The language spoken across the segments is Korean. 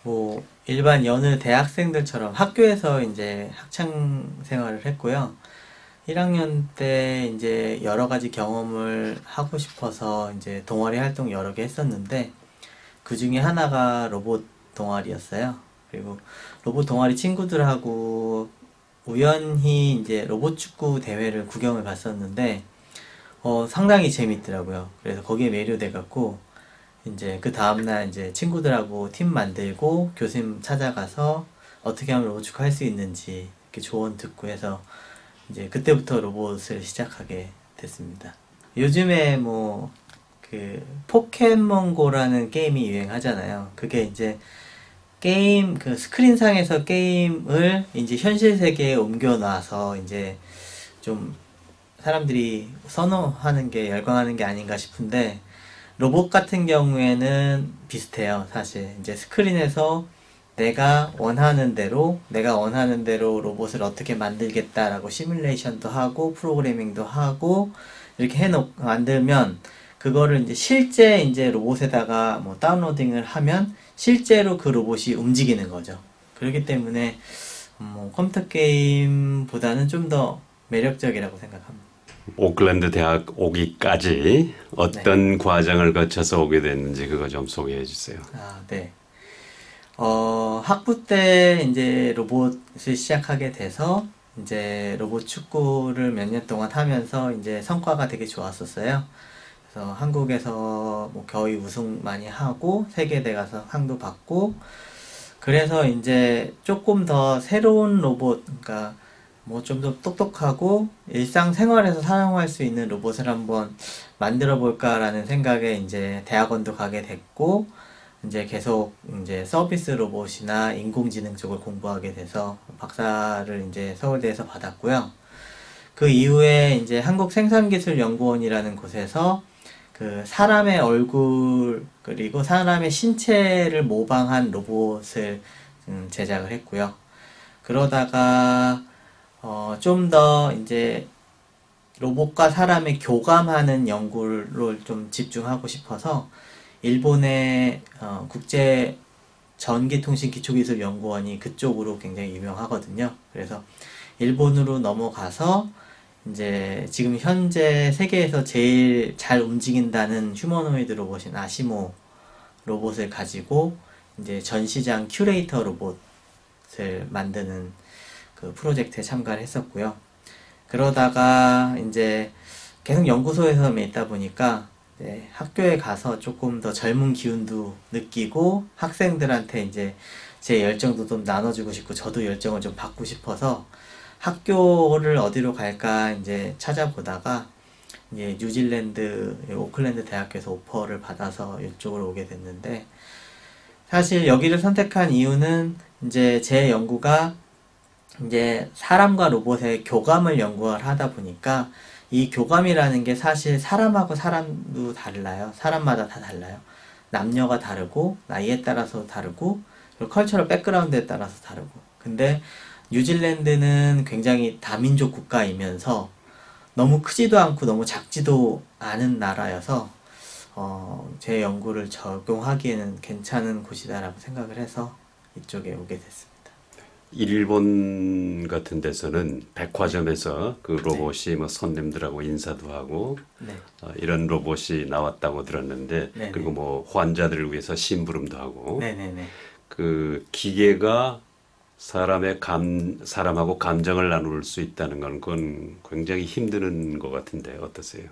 뭐 일반 여느 대학생들처럼 학교에서 이제 학창 생활을 했고요. 1학년 때 이제 여러 가지 경험을 하고 싶어서 이제 동아리 활동 여러 개 했었는데 그 중에 하나가 로봇 동아리였어요. 그리고 로봇 동아리 친구들하고 우연히 이제 로봇 축구 대회를 구경을 갔었는데 상당히 재밌더라고요. 그래서 거기에 매료돼 갖고 이제 그 다음날 이제 친구들하고 팀 만들고 교수님 찾아가서 어떻게 하면 로봇 축구 할 수 있는지 이렇게 조언 듣고 해서 이제 그때부터 로봇을 시작하게 됐습니다. 요즘에 뭐 그 포켓몬고라는 게임이 유행하잖아요. 그게 이제 게임 그 스크린상에서 게임을 이제 현실 세계에 옮겨 놔서 이제 좀 사람들이 선호하는 게 열광하는 게 아닌가 싶은데 로봇 같은 경우에는 비슷해요. 사실 이제 스크린에서 내가 원하는 대로 로봇을 어떻게 만들겠다라고 시뮬레이션도 하고 프로그래밍도 하고 이렇게 만들면 그거를 이제 실제 이제 로봇에다가 뭐 다운로딩을 하면 실제로 그 로봇이 움직이는 거죠. 그렇기 때문에 뭐 컴퓨터 게임보다는 좀 더 매력적이라고 생각합니다. 오클랜드 대학 오기까지 네. 어떤 과정을 거쳐서 오게 됐는지 그거 좀 소개해 주세요. 네. 학부 때 이제 로봇을 시작하게 돼서 이제 로봇 축구를 몇 년 동안 하면서 이제 성과가 되게 좋았었어요. 그래서 한국에서 뭐 겨우 우승 많이 하고 세계대 가서 상도 받고 그래서 이제 조금 더 새로운 로봇, 그러니까 뭐 좀 더 똑똑하고 일상생활에서 사용할 수 있는 로봇을 한번 만들어 볼까라는 생각에 이제 대학원도 가게 됐고 이제 계속 이제 서비스 로봇이나 인공지능 쪽을 공부하게 돼서 박사를 이제 서울대에서 받았고요. 그 이후에 이제 한국생산기술연구원이라는 곳에서 그 사람의 얼굴 그리고 사람의 신체를 모방한 로봇을 제작을 했고요. 그러다가 좀 더 이제 로봇과 사람의 교감하는 연구를 좀 집중하고 싶어서 일본의 국제 전기통신기초기술연구원이 그쪽으로 굉장히 유명하거든요. 그래서 일본으로 넘어가서 이제 지금 현재 세계에서 제일 잘 움직인다는 휴머노이드 로봇인 아시모 로봇을 가지고 이제 전시장 큐레이터 로봇을 만드는 그 프로젝트에 참가를 했었고요. 그러다가 이제 계속 연구소에서만 있다 보니까 학교에 가서 조금 더 젊은 기운도 느끼고 학생들한테 이제 제 열정도 좀 나눠주고 싶고 저도 열정을 좀 받고 싶어서 학교를 어디로 갈까 이제 찾아보다가 이제 뉴질랜드 오클랜드 대학교에서 오퍼를 받아서 이쪽으로 오게 됐는데 사실 여기를 선택한 이유는 이제 제 연구가 이제 사람과 로봇의 교감을 연구를 하다 보니까 이 교감이라는 게 사실 사람하고 사람도 달라요. 사람마다 다 달라요. 남녀가 다르고 나이에 따라서 다르고 그리고 컬처럴 백그라운드에 따라서 다르고 근데 뉴질랜드는 굉장히 다민족 국가이면서 너무 크지도 않고 너무 작지도 않은 나라여서 제 연구를 적용하기에는 괜찮은 곳이다라고 생각을 해서 이쪽에 오게 됐습니다. 일본 같은 데서는 백화점에서 그 네, 로봇이 뭐 손님들하고 인사도 하고 네, 이런 로봇이 나왔다고 들었는데 네, 그리고 네, 뭐 환자들을 위해서 심부름도 하고 네, 네, 네. 그 기계가 사람하고 감정을 나눌 수 있다는 건 그건 굉장히 힘드는 것 같은데 어떠세요?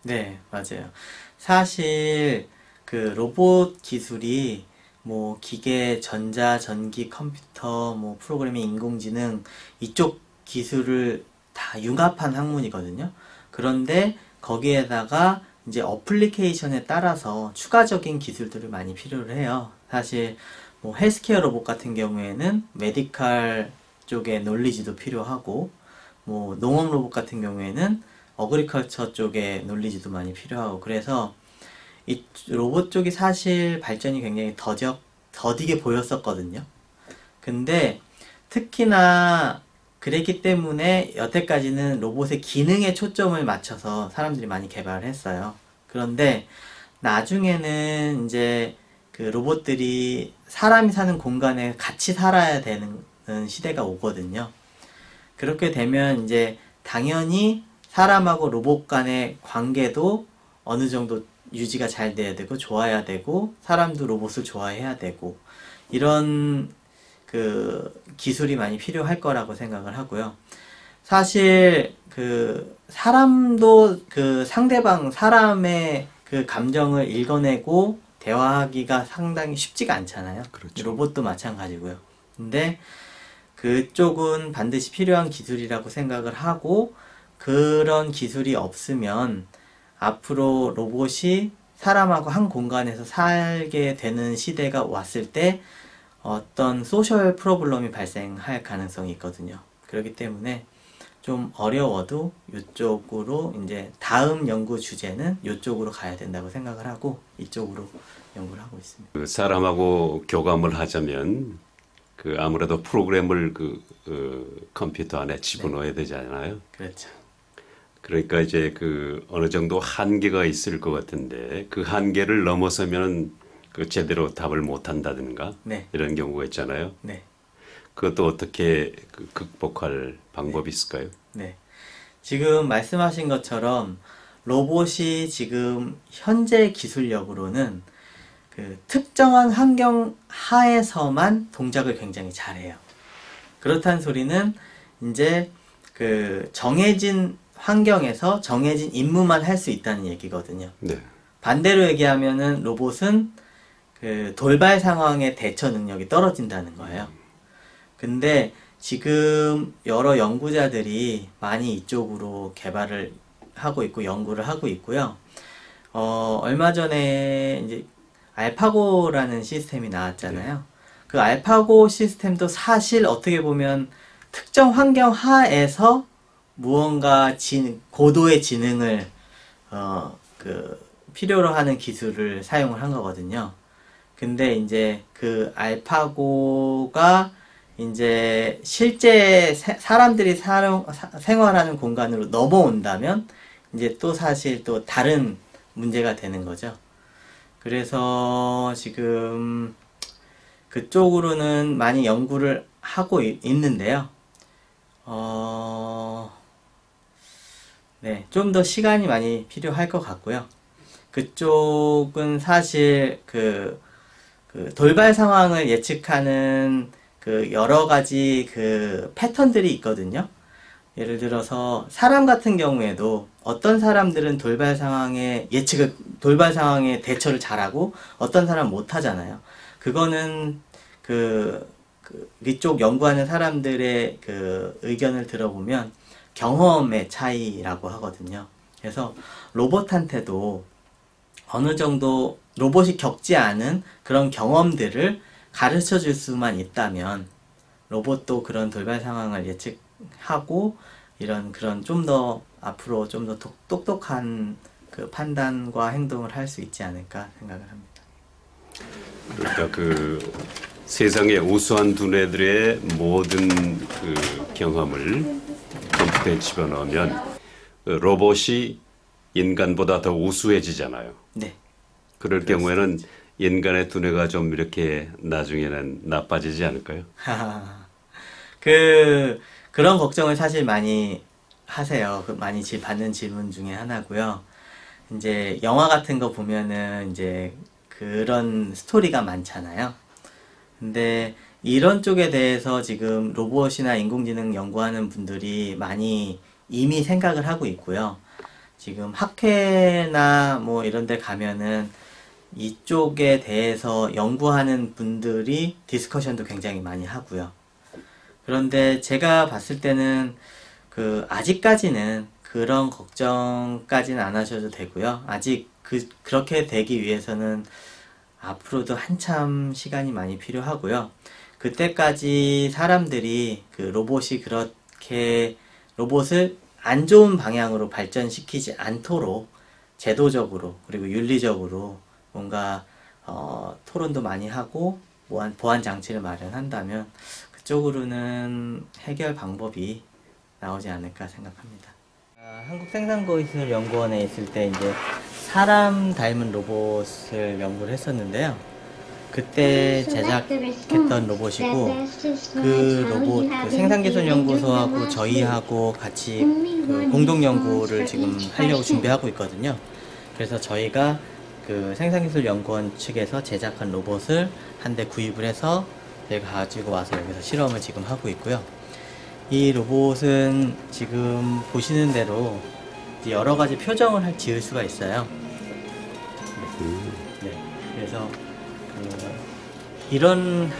네, 맞아요. 사실 그 로봇 기술이 뭐 기계, 전자, 전기, 컴퓨터, 뭐 프로그래밍, 인공지능 이쪽 기술을 다 융합한 학문이거든요. 그런데 거기에다가 이제 어플리케이션에 따라서 추가적인 기술들을 많이 필요로 해요. 사실 뭐 헬스케어 로봇 같은 경우에는 메디칼 쪽의 논리지도 필요하고 뭐 농업 로봇 같은 경우에는 어그리컬처 쪽의 논리지도 많이 필요하고 그래서 이 로봇 쪽이 사실 발전이 굉장히 더디게 보였었거든요. 근데 특히나 그랬기 때문에 여태까지는 로봇의 기능에 초점을 맞춰서 사람들이 많이 개발을 했어요. 그런데 나중에는 이제 그 로봇들이 사람이 사는 공간에 같이 살아야 되는 시대가 오거든요. 그렇게 되면 이제 당연히 사람하고 로봇 간의 관계도 어느 정도 유지가 잘 돼야 되고 좋아야 되고 사람도 로봇을 좋아해야 되고 이런 그 기술이 많이 필요할 거라고 생각을 하고요. 사실 그 사람도 그 상대방 사람의 그 감정을 읽어내고 대화하기가 상당히 쉽지가 않잖아요. 그렇죠. 로봇도 마찬가지고요. 근데 그쪽은 반드시 필요한 기술이라고 생각을 하고 그런 기술이 없으면 앞으로 로봇이 사람하고 한 공간에서 살게 되는 시대가 왔을 때 어떤 소셜 프로블럼이 발생할 가능성이 있거든요. 그렇기 때문에 좀 어려워도 이쪽으로 이제 다음 연구 주제는 이쪽으로 가야 된다고 생각을 하고 이쪽으로 연구를 하고 있습니다. 그 사람하고 교감을 하자면 그 아무래도 프로그램을 컴퓨터 안에 집어넣어야 되잖아요. 그렇죠. 그러니까 이제 그 어느 정도 한계가 있을 것 같은데 그 한계를 넘어서면 그 제대로 답을 못 한다든가 네. 이런 경우가 있잖아요. 네. 그것도 어떻게 그 극복할 방법이 있을까요? 네. 지금 말씀하신 것처럼 로봇이 지금 현재 기술력으로는 그 특정한 환경 하에서만 동작을 굉장히 잘해요. 그렇다는 소리는 이제 그 정해진 환경에서 정해진 임무만 할 수 있다는 얘기거든요. 네. 반대로 얘기하면은 로봇은 그 돌발 상황의 대처 능력이 떨어진다는 거예요. 근데 지금 여러 연구자들이 많이 이쪽으로 개발을 하고 있고 연구를 하고 있고요. 얼마 전에 이제 알파고라는 시스템이 나왔잖아요. 그 알파고 시스템도 사실 어떻게 보면 특정 환경 하에서 무언가 고도의 지능을 필요로 하는 기술을 사용을 한 거거든요. 근데 이제 그 알파고가 이제 실제 사람들이 생활하는 공간으로 넘어온다면 이제 또 사실 또 다른 문제가 되는 거죠. 그래서 지금 그쪽으로는 많이 연구를 하고 있는데요. 네, 좀 더 시간이 많이 필요할 것 같고요. 그쪽은 사실 그 돌발 상황을 예측하는 그 여러 가지 그 패턴들이 있거든요. 예를 들어서 사람 같은 경우에도 어떤 사람들은 돌발 상황의 대처를 잘하고 어떤 사람은 못하잖아요. 그거는 이쪽 연구하는 사람들의 그 의견을 들어보면 경험의 차이라고 하거든요. 그래서 로봇한테도 어느 정도 로봇이 겪지 않은 그런 경험들을 가르쳐 줄 수만 있다면 로봇도 그런 돌발 상황을 예측하고 그런 좀 더 앞으로 좀 더 똑똑한 그 판단과 행동을 할 수 있지 않을까 생각을 합니다. 그러니까 그 세상의 우수한 두뇌들의 모든 그 경험을 컴퓨터에 집어넣으면 그 로봇이 인간보다 더 우수해지잖아요. 네. 그럴 경우에는 인간의 두뇌가 좀 이렇게 나중에는 나빠지지 않을까요? 그런 걱정을 사실 많이 하세요. 많이 받는 질문 중에 하나고요. 이제 영화 같은 거 보면은 이제 그런 스토리가 많잖아요. 근데 이런 쪽에 대해서 지금 로봇이나 인공지능 연구하는 분들이 많이 이미 생각을 하고 있고요. 지금 학회나 뭐 이런 데 가면은 이쪽에 대해서 연구하는 분들이 디스커션도 굉장히 많이 하고요. 그런데 제가 봤을 때는 아직까지는 그런 걱정까지는 안 하셔도 되고요. 아직 그렇게 되기 위해서는 앞으로도 한참 시간이 많이 필요하고요. 그때까지 사람들이 로봇을 안 좋은 방향으로 발전시키지 않도록 제도적으로 그리고 윤리적으로 뭔가 토론도 많이 하고 보안 장치를 마련한다면 그쪽으로는 해결 방법이 나오지 않을까 생각합니다. 한국생산기술연구원에 있을 때 이제 사람 닮은 로봇을 연구를 했었는데요. 그때 제작했던 로봇이고, 그 로봇 그 생산기술연구소하고 저희하고 같이 그 공동 연구를 지금 하려고 준비하고 있거든요. 그래서 저희가 그 생산기술연구원 측에서 제작한 로봇을 한 대 구입을 해서 저희가 가지고 와서 여기서 실험을 지금 하고 있고요. 이 로봇은 지금 보시는 대로 여러 가지 표정을 지을 수가 있어요. 네. 그래서 이런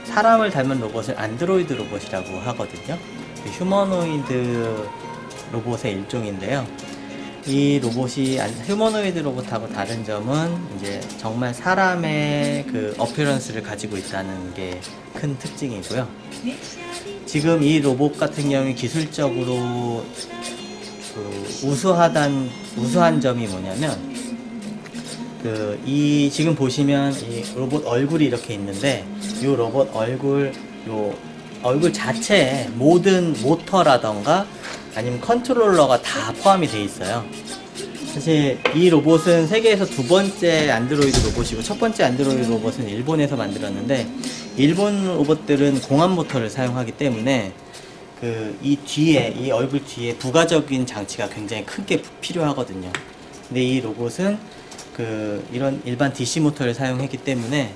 사람을 닮은 로봇을 안드로이드 로봇이라고 하거든요. 휴머노이드 로봇의 일종인데요. 이 로봇이 휴머노이드 로봇하고 다른 점은 이제 정말 사람의 그 어피어런스를 가지고 있다는 게 큰 특징이고요. 지금 이 로봇 같은 경우에 기술적으로 그 우수한 점이 뭐냐면, 이 지금 보시면 이 로봇 얼굴이 이렇게 있는데, 이 로봇 얼굴 자체에 모든 모터라던가 아니면 컨트롤러가 다 포함이 되어 있어요. 사실 이 로봇은 세계에서 두 번째 안드로이드 로봇이고, 첫 번째 안드로이드 로봇은 일본에서 만들었는데, 일본 로봇들은 공합 모터를 사용하기 때문에 이 얼굴 뒤에 부가적인 장치가 굉장히 크게 필요하거든요. 근데 이 로봇은 이런 일반 DC 모터를 사용했기 때문에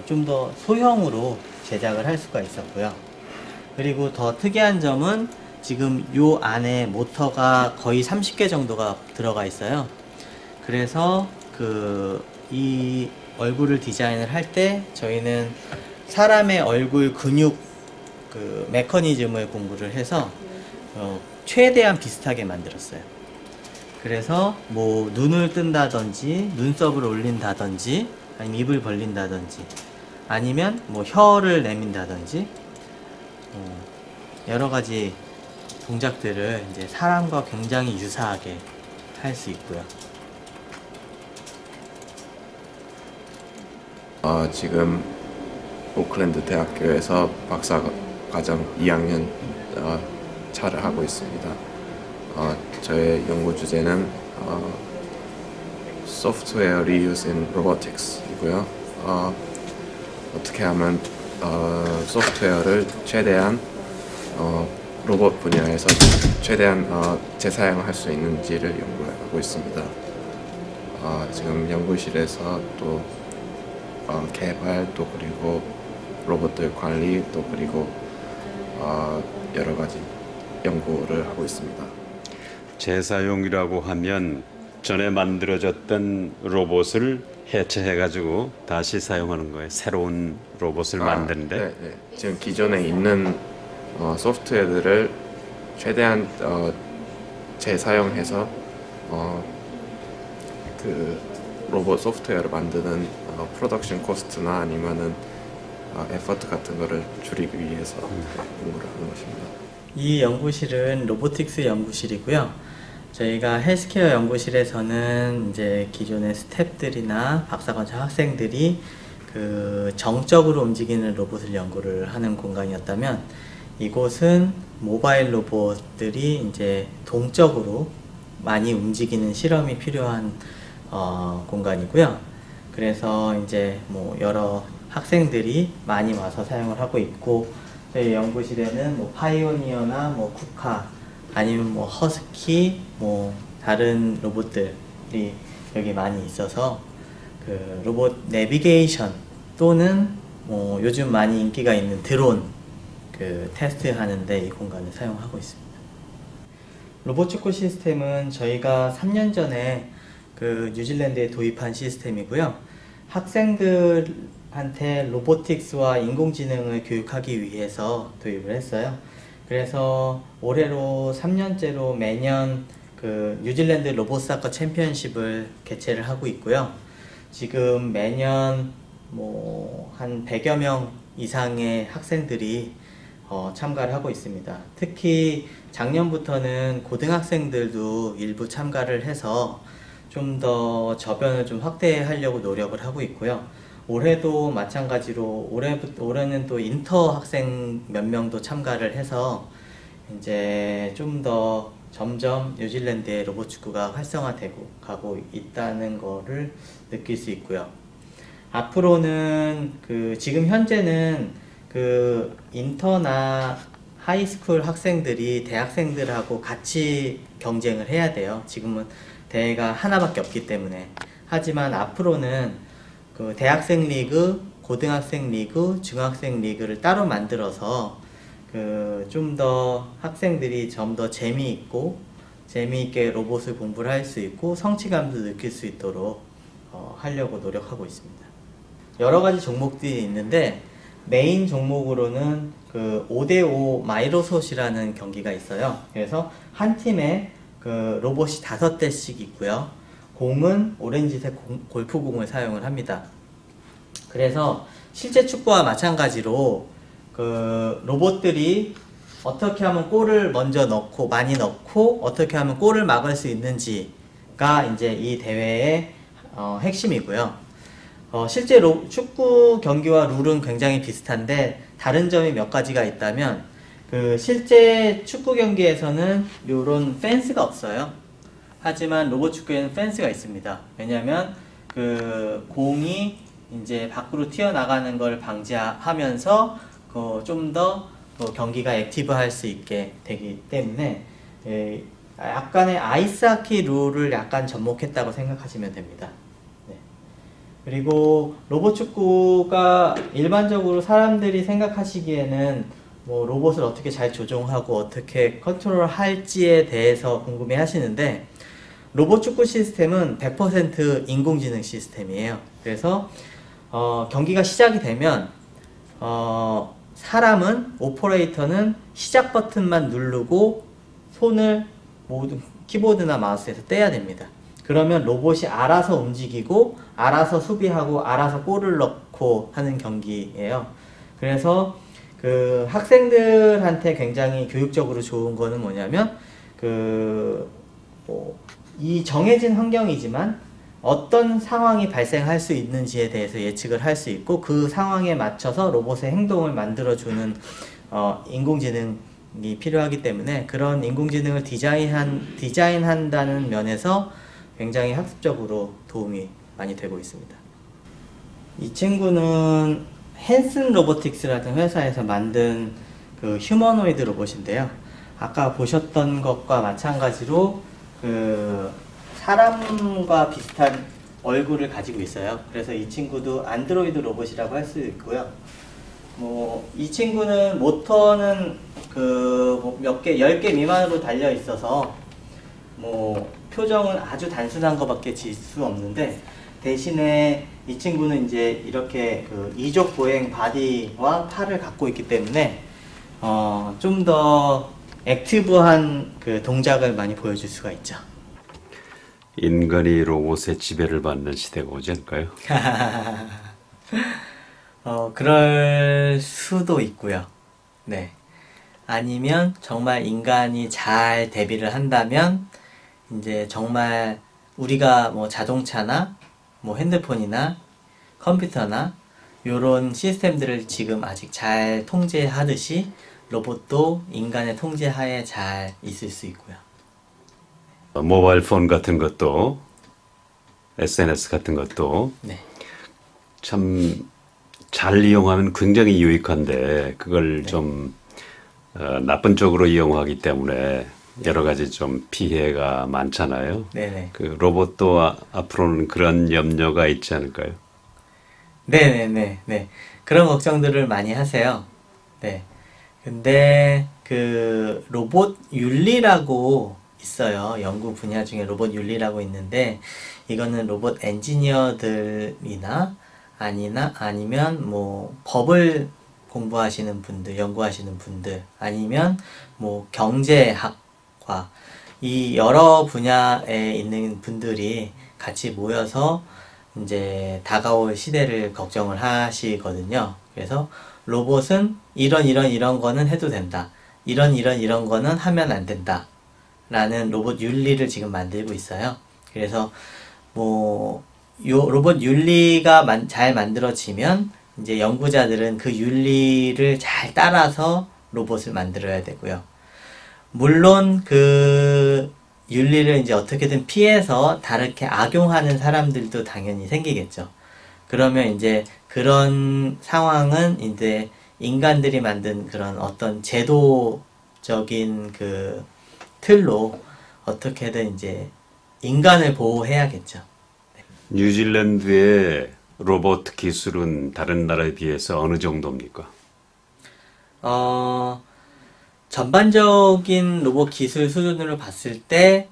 좀 더 소형으로 제작을 할 수가 있었고요. 그리고 더 특이한 점은 지금 요 안에 모터가 거의 30개 정도가 들어가 있어요. 그래서 이 얼굴을 디자인을 할 때 저희는 사람의 얼굴 근육 메커니즘을 공부를 해서 최대한 비슷하게 만들었어요. 그래서 뭐 눈을 뜬다든지 눈썹을 올린다든지 아니면 입을 벌린다든지 아니면 뭐 혀를 내민다든지 여러 가지 동작들을 이제 사람과 굉장히 유사하게 할 수 있고요. 지금 오클랜드 대학교에서 박사과정 2학년 차를 하고 있습니다. 저의 연구 주제는 Software Reuse in Robotics 이고요. 어떻게 하면 소프트웨어를 최대한 로봇 분야에서 최대한 재사용할 수 있는지를 연구하고 있습니다. 지금 연구실에서 또 개발, 또 그리고 로봇들 관리, 또 그리고 여러 가지 연구를 하고 있습니다. 재사용이라고 하면 전에 만들어졌던 로봇을 해체해가지고 다시 사용하는 거예요. 새로운 로봇을 만드는데. 네. 지금 기존에 있는 소프트웨어들을 최대한 재사용해서 그 로봇 소프트웨어를 만드는 프로덕션 코스트나 아니면은 에퍼트 같은 거를 줄이기 위해서 연구를 하는 것입니다. 이 연구실은 로보틱스 연구실이고요. 저희가 헬스케어 연구실에서는 이제 기존의 스태프들이나 박사과정 학생들이 정적으로 움직이는 로봇을 연구를 하는 공간이었다면, 이곳은 모바일 로봇들이 이제 동적으로 많이 움직이는 실험이 필요한 공간이고요. 그래서 이제 뭐 여러 학생들이 많이 와서 사용을 하고 있고, 저희 연구실에는 뭐 파이오니어나 뭐 쿠카 아니면 뭐 허스키 뭐 다른 로봇들이 여기 많이 있어서 로봇 내비게이션 또는 뭐 요즘 많이 인기가 있는 드론 테스트 하는데 이 공간을 사용하고 있습니다. 로봇 축구 시스템은 저희가 3년 전에 뉴질랜드에 도입한 시스템이고요. 학생들한테 로보틱스와 인공지능을 교육하기 위해서 도입을 했어요. 그래서 올해로 3년째로 매년 뉴질랜드 로봇사커 챔피언십을 개최를 하고 있고요. 지금 매년 뭐 한 100여 명 이상의 학생들이 참가를 하고 있습니다. 특히 작년부터는 고등학생들도 일부 참가를 해서 좀 더 저변을 좀 확대하려고 노력을 하고 있고요. 올해도 마찬가지로 올해는 또 인터 학생 몇 명도 참가를 해서 이제 좀 더 점점 뉴질랜드의 로봇 축구가 활성화되고 가고 있다는 거를 느낄 수 있고요. 앞으로는 지금 현재는 인터나 하이스쿨 학생들이 대학생들하고 같이 경쟁을 해야 돼요. 지금은 대회가 하나밖에 없기 때문에. 하지만 앞으로는 대학생 리그, 고등학생 리그, 중학생 리그를 따로 만들어서 좀 더 학생들이 좀 더 재미있게 로봇을 공부를 할 수 있고 성취감도 느낄 수 있도록 하려고 노력하고 있습니다. 여러 가지 종목들이 있는데 메인 종목으로는 5대5 마이로솥이라는 경기가 있어요. 그래서 한 팀에 로봇이 5대씩 있고요. 공은 오렌지색 골프공을 사용을 합니다. 그래서 실제 축구와 마찬가지로 로봇들이 어떻게 하면 골을 먼저 넣고 많이 넣고 어떻게 하면 골을 막을 수 있는지가 이제 이 대회의 핵심이고요. 실제 축구 경기와 룰은 굉장히 비슷한데 다른 점이 몇 가지가 있다면 실제 축구 경기에서는 요런 펜스가 없어요. 하지만 로봇 축구에는 펜스가 있습니다. 왜냐하면 공이 이제 밖으로 튀어나가는 걸 방지하면서 좀 더 경기가 액티브할 수 있게 되기 때문에 약간의 아이스하키 룰을 약간 접목했다고 생각하시면 됩니다. 네. 그리고 로봇 축구가 일반적으로 사람들이 생각하시기에는 뭐 로봇을 어떻게 잘 조종하고 어떻게 컨트롤 할지에 대해서 궁금해 하시는데 로봇 축구 시스템은 100% 인공지능 시스템이에요. 그래서 경기가 시작이 되면 사람은 오퍼레이터는 시작 버튼만 누르고 손을 모든 키보드나 마우스에서 떼야 됩니다. 그러면 로봇이 알아서 움직이고 알아서 수비하고 알아서 골을 넣고 하는 경기예요. 그래서 학생들한테 굉장히 교육적으로 좋은 거는 뭐냐면 이 정해진 환경이지만 어떤 상황이 발생할 수 있는지에 대해서 예측을 할 수 있고 그 상황에 맞춰서 로봇의 행동을 만들어주는 인공지능이 필요하기 때문에 그런 인공지능을 디자인한다는 면에서 굉장히 학습적으로 도움이 많이 되고 있습니다. 이 친구는 헨슨 로보틱스라는 회사에서 만든 휴머노이드 로봇인데요. 아까 보셨던 것과 마찬가지로 사람과 비슷한 얼굴을 가지고 있어요. 그래서 이 친구도 안드로이드 로봇이라고 할 수 있고요. 이 친구는 모터는 몇 개, 10개 미만으로 달려 있어서 표정은 아주 단순한 것밖에 질 수 없는데 대신에 이 친구는 이제 이렇게 이족 보행 바디와 팔을 갖고 있기 때문에 좀 더 액티브한 동작을 많이 보여줄 수가 있죠. 인간이 로봇의 지배를 받는 시대가 오지 않을까요? 그럴 수도 있고요. 네. 아니면 정말 인간이 잘 대비를 한다면 이제 정말 우리가 자동차나 핸드폰이나 컴퓨터나 요런 시스템들을 지금 아직 잘 통제하듯이 로봇도 인간의 통제하에 잘 있을 수 있고요. 모바일 폰 같은 것도 SNS 같은 것도 네. 참 잘 이용하면 굉장히 유익한데 그걸 네. 좀 나쁜 쪽으로 이용하기 때문에 여러 가지 좀 피해가 많잖아요. 네네. 로봇도 앞으로는 그런 염려가 있지 않을까요? 네네네. 그런 걱정들을 많이 하세요. 네. 근데 로봇 윤리라고 있어요. 연구 분야 중에 로봇 윤리라고 있는데 이거는 로봇 엔지니어들이나 아니면 법을 공부하시는 분들, 연구하시는 분들 아니면 경제학과 이 여러 분야에 있는 분들이 같이 모여서 이제 다가올 시대를 걱정을 하시거든요. 그래서 로봇은 이런 거는 해도 된다. 이런 거는 하면 안 된다. 라는 로봇 윤리를 지금 만들고 있어요. 그래서 요 로봇 윤리가 잘 만들어지면 이제 연구자들은 그 윤리를 잘 따라서 로봇을 만들어야 되고요. 물론 그 윤리를 이제 어떻게든 피해서 다르게 악용하는 사람들도 당연히 생기겠죠. 그러면 이제 그런 상황은 이제 인간들이 만든 그런 어떤 제도적인 그 틀로 어떻게든 이제 인간을 보호해야겠죠. 뉴질랜드의 로봇 기술은 다른 나라에 비해서 어느 정도입니까? 전반적인 로봇 기술 수준으로 봤을 때,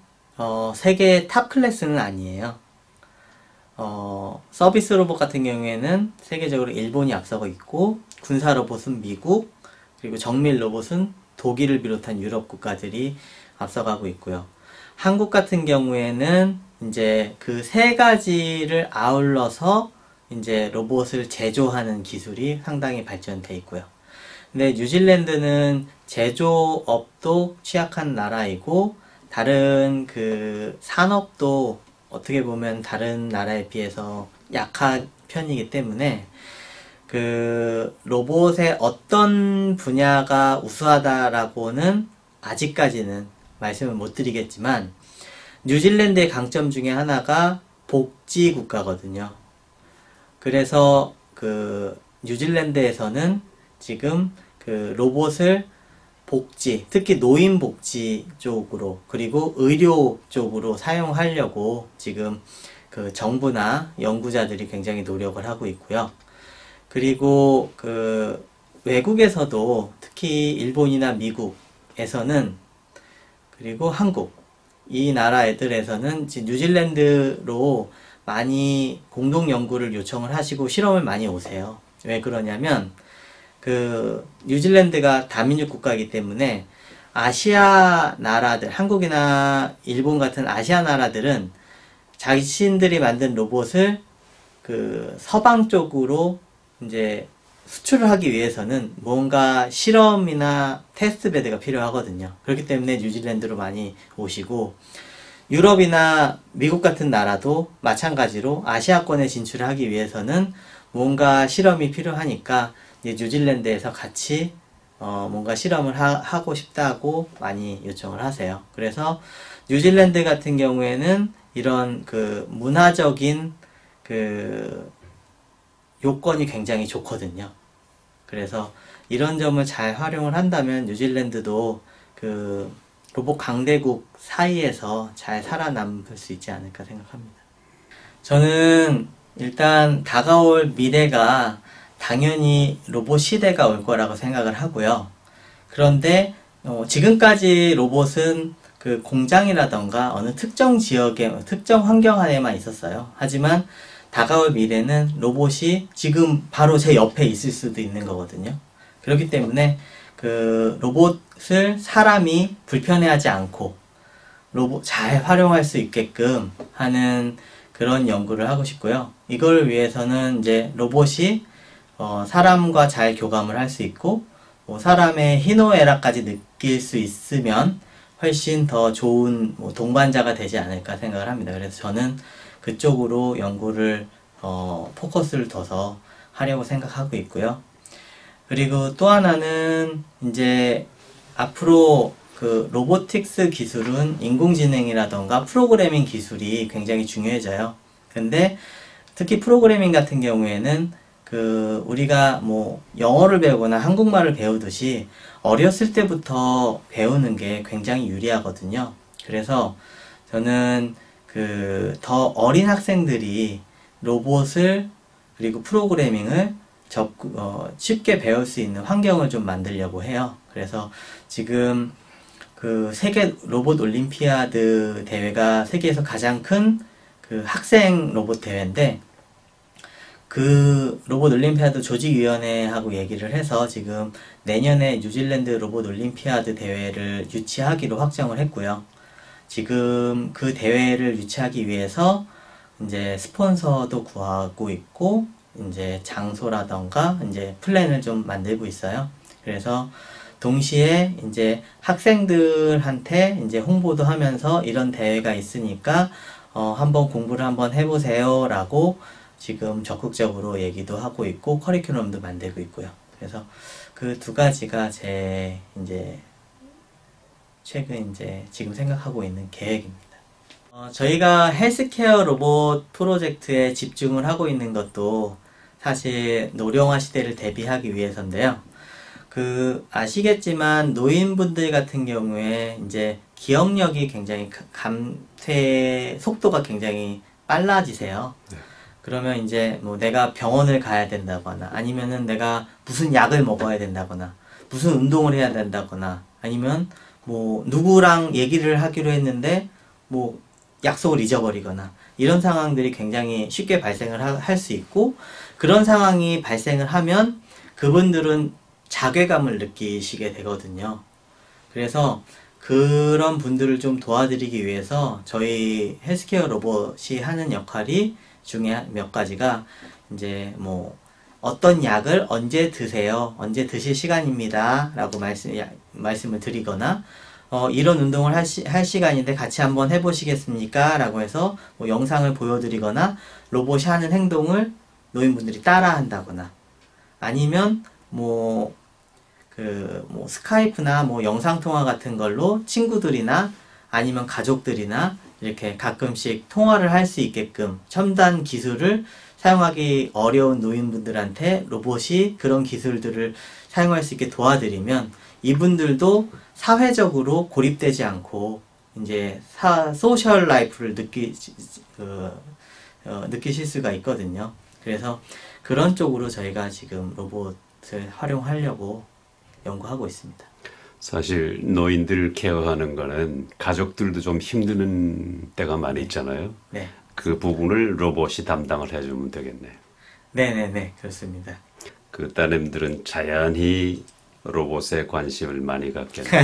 세계 탑 클래스는 아니에요. 서비스 로봇 같은 경우에는 세계적으로 일본이 앞서고 있고, 군사 로봇은 미국, 그리고 정밀 로봇은 독일을 비롯한 유럽 국가들이 앞서가고 있고요. 한국 같은 경우에는 이제 그 세 가지를 아울러서 이제 로봇을 제조하는 기술이 상당히 발전돼 있고요. 근데 뉴질랜드는 제조업도 취약한 나라이고, 다른 그 산업도 어떻게 보면 다른 나라에 비해서 약한 편이기 때문에 그 로봇의 어떤 분야가 우수하다라고는 아직까지는 말씀을 못 드리겠지만, 뉴질랜드의 강점 중에 하나가 복지 국가거든요. 그래서 그 뉴질랜드에서는 지금 그 로봇을 복지, 특히 노인 복지 쪽으로, 그리고 의료 쪽으로 사용하려고 지금 그 정부나 연구자들이 굉장히 노력을 하고 있고요. 그리고 그 외국에서도 특히 일본이나 미국에서는, 그리고 한국, 이 나라 애들에서는 뉴질랜드로 많이 공동 연구를 요청을 하시고 실험을 많이 오세요. 왜 그러냐면 그 뉴질랜드가 다민족 국가이기 때문에 아시아 나라들, 한국이나 일본 같은 아시아 나라들은 자신들이 만든 로봇을 그 서방 쪽으로 이제 수출을 하기 위해서는 뭔가 실험이나 테스트베드가 필요하거든요. 그렇기 때문에 뉴질랜드로 많이 오시고, 유럽이나 미국 같은 나라도 마찬가지로 아시아권에 진출하기 위해서는 뭔가 실험이 필요하니까 이제 뉴질랜드에서 같이 뭔가 실험을 하고 싶다고 많이 요청을 하세요. 그래서 뉴질랜드 같은 경우에는 이런 그 문화적인 그 요건이 굉장히 좋거든요. 그래서 이런 점을 잘 활용을 한다면 뉴질랜드도 그 로봇 강대국 사이에서 잘 살아남을 수 있지 않을까 생각합니다. 저는 일단 다가올 미래가 당연히 로봇 시대가 올 거라고 생각을 하고요. 그런데 지금까지 로봇은 그 공장이라던가 어느 특정 지역에, 특정 환경 안에만 있었어요. 하지만 다가올 미래는 로봇이 지금 바로 제 옆에 있을 수도 있는 거거든요. 그렇기 때문에 그 로봇을 사람이 불편해하지 않고 로봇 잘 활용할 수 있게끔 하는 그런 연구를 하고 싶고요. 이걸 위해서는 이제 로봇이 사람과 잘 교감을 할 수 있고, 사람의 희노애락까지 느낄 수 있으면 훨씬 더 좋은 동반자가 되지 않을까 생각을 합니다. 그래서 저는 그쪽으로 연구를 포커스를 둬서 하려고 생각하고 있고요. 그리고 또 하나는 이제 앞으로 그 로보틱스 기술은 인공지능이라던가 프로그래밍 기술이 굉장히 중요해져요. 근데 특히 프로그래밍 같은 경우에는 그 우리가 뭐 영어를 배우거나 한국말을 배우듯이 어렸을 때부터 배우는 게 굉장히 유리하거든요. 그래서 저는 그 더 어린 학생들이 로봇을 그리고 프로그래밍을 쉽게 배울 수 있는 환경을 좀 만들려고 해요. 그래서 지금 그 세계 로봇 올림피아드 대회가 세계에서 가장 큰 그 학생 로봇 대회인데, 그 로봇 올림피아드 조직위원회하고 얘기를 해서 지금 내년에 뉴질랜드 로봇 올림피아드 대회를 유치하기로 확정을 했고요. 지금 그 대회를 유치하기 위해서 이제 스폰서도 구하고 있고, 이제 장소라던가 이제 플랜을 좀 만들고 있어요. 그래서 동시에 이제 학생들한테 이제 홍보도 하면서 이런 대회가 있으니까 한번 공부를 한번 해보세요 라고 지금 적극적으로 얘기도 하고 있고, 커리큘럼도 만들고 있고요. 그래서 그 두 가지가 제 이제 최근 이제 지금 생각하고 있는 계획입니다. 저희가 헬스케어 로봇 프로젝트에 집중을 하고 있는 것도 사실 노령화 시대를 대비하기 위해서인데요. 아시겠지만 노인분들 같은 경우에 이제 기억력이 굉장히 감퇴 속도가 굉장히 빨라지세요. 네. 그러면 이제 뭐 내가 병원을 가야 된다거나 아니면은 내가 무슨 약을 먹어야 된다거나 무슨 운동을 해야 된다거나 아니면 뭐 누구랑 얘기를 하기로 했는데 뭐 약속을 잊어버리거나 이런 상황들이 굉장히 쉽게 발생을 할 수 있고, 그런 상황이 발생을 하면 그분들은 자괴감을 느끼시게 되거든요. 그래서 그런 분들을 좀 도와드리기 위해서 저희 헬스케어 로봇이 하는 역할이 중에 몇 가지가 이제 뭐 어떤 약을 언제 드세요, 언제 드실 시간입니다 라고 말씀을 드리거나 이런 운동을 할 시간인데 같이 한번 해보시겠습니까 라고 해서 뭐 영상을 보여드리거나 로봇이 하는 행동을 노인분들이 따라 한다거나, 아니면 뭐 스카이프나 뭐 영상통화 같은 걸로 친구들이나 아니면 가족들이나 이렇게 가끔씩 통화를 할 수 있게끔 첨단 기술을 사용하기 어려운 노인분들한테 로봇이 그런 기술들을 사용할 수 있게 도와드리면 이분들도 사회적으로 고립되지 않고 이제 소셜 라이프를 느끼실 수가 있거든요. 그래서 그런 쪽으로 저희가 지금 로봇을 활용하려고 연구하고 있습니다. 사실 노인들 케어하는 거는 가족들도 좀 힘드는 때가 많이 있잖아요. 네. 그 부분을 로봇이 담당을 해주면 되겠네요. 네네네, 그렇습니다. 그 따님들은 자연히 로봇에 관심을 많이 갖겠네요.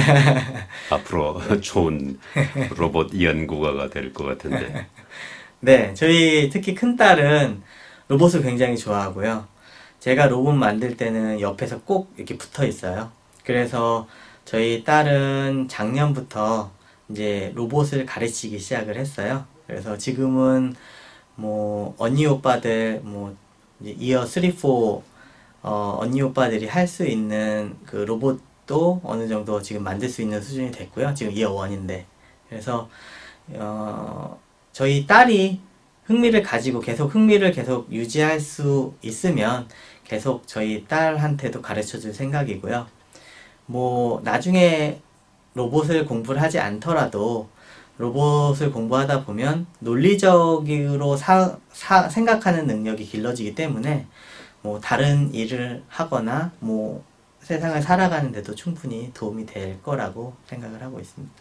앞으로 좋은 로봇 연구가가 될 것 같은데. 네, 저희 특히 큰딸은 로봇을 굉장히 좋아하고요. 제가 로봇 만들 때는 옆에서 꼭 이렇게 붙어 있어요. 그래서 저희 딸은 작년부터 이제 로봇을 가르치기 시작을 했어요. 그래서 지금은 뭐 언니 오빠들 뭐 이제 이어 3, 4 언니 오빠들이 할 수 있는 그 로봇도 어느 정도 지금 만들 수 있는 수준이 됐고요. 지금 이어 1인데. 그래서 저희 딸이 흥미를 가지고 흥미를 계속 유지할 수 있으면 계속 저희 딸한테도 가르쳐 줄 생각이고요. 뭐 나중에 로봇을 공부를 하지 않더라도 로봇을 공부하다 보면 논리적으로 생각하는 능력이 길러지기 때문에 뭐 다른 일을 하거나 뭐 세상을 살아가는 데도 충분히 도움이 될 거라고 생각을 하고 있습니다.